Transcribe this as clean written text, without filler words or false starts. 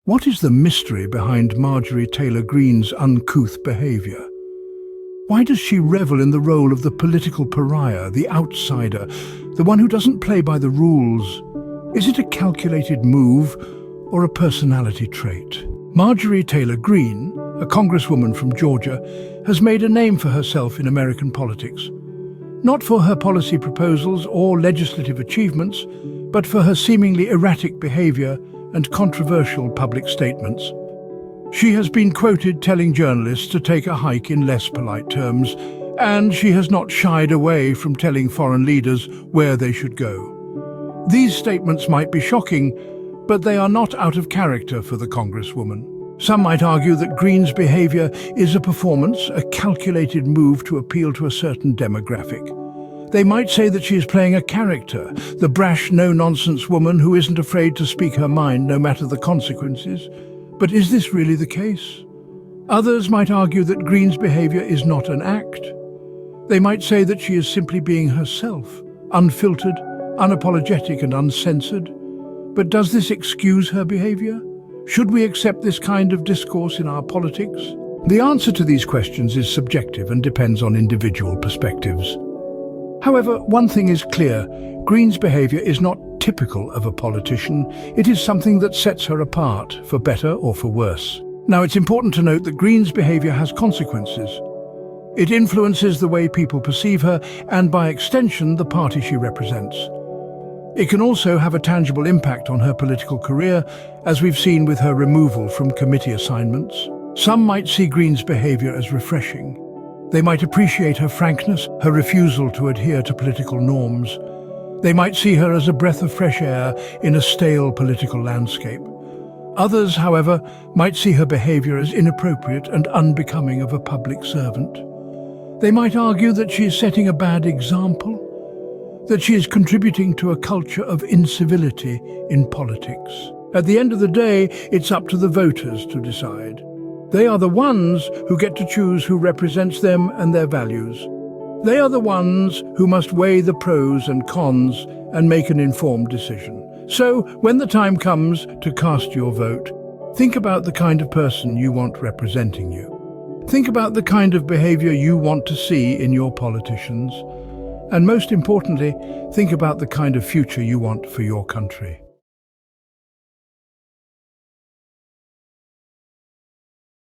What is the mystery behind Marjorie Taylor Greene's uncouth behaviour? Why does she revel in the role of the political pariah, the outsider, the one who doesn't play by the rules? Is it a calculated move or a personality trait? Marjorie Taylor Greene, a congresswoman from Georgia, has made a name for herself in American politics. Not for her policy proposals or legislative achievements, but for her seemingly erratic behaviour and controversial public statements. She has been quoted telling journalists to take a hike in less polite terms, and she has not shied away from telling foreign leaders where they should go. These statements might be shocking, but they are not out of character for the Congresswoman. Some might argue that Greene's behaviour is a performance, a calculated move to appeal to a certain demographic. They might say that she is playing a character, the brash, no-nonsense woman who isn't afraid to speak her mind no matter the consequences. But is this really the case? Others might argue that Greene's behaviour is not an act. They might say that she is simply being herself, unfiltered, unapologetic and uncensored. But does this excuse her behaviour? Should we accept this kind of discourse in our politics? The answer to these questions is subjective and depends on individual perspectives. However, one thing is clear: Greene's behaviour is not typical of a politician. It is something that sets her apart, for better or for worse. Now, it's important to note that Greene's behaviour has consequences. It influences the way people perceive her and, by extension, the party she represents. It can also have a tangible impact on her political career, as we've seen with her removal from committee assignments. Some might see Greene's behaviour as refreshing. They might appreciate her frankness, her refusal to adhere to political norms. They might see her as a breath of fresh air in a stale political landscape. Others, however, might see her behaviour as inappropriate and unbecoming of a public servant. They might argue that she is setting a bad example, that she is contributing to a culture of incivility in politics. At the end of the day, it's up to the voters to decide. They are the ones who get to choose who represents them and their values. They are the ones who must weigh the pros and cons and make an informed decision. So, when the time comes to cast your vote, think about the kind of person you want representing you. Think about the kind of behaviour you want to see in your politicians. And most importantly, think about the kind of future you want for your country.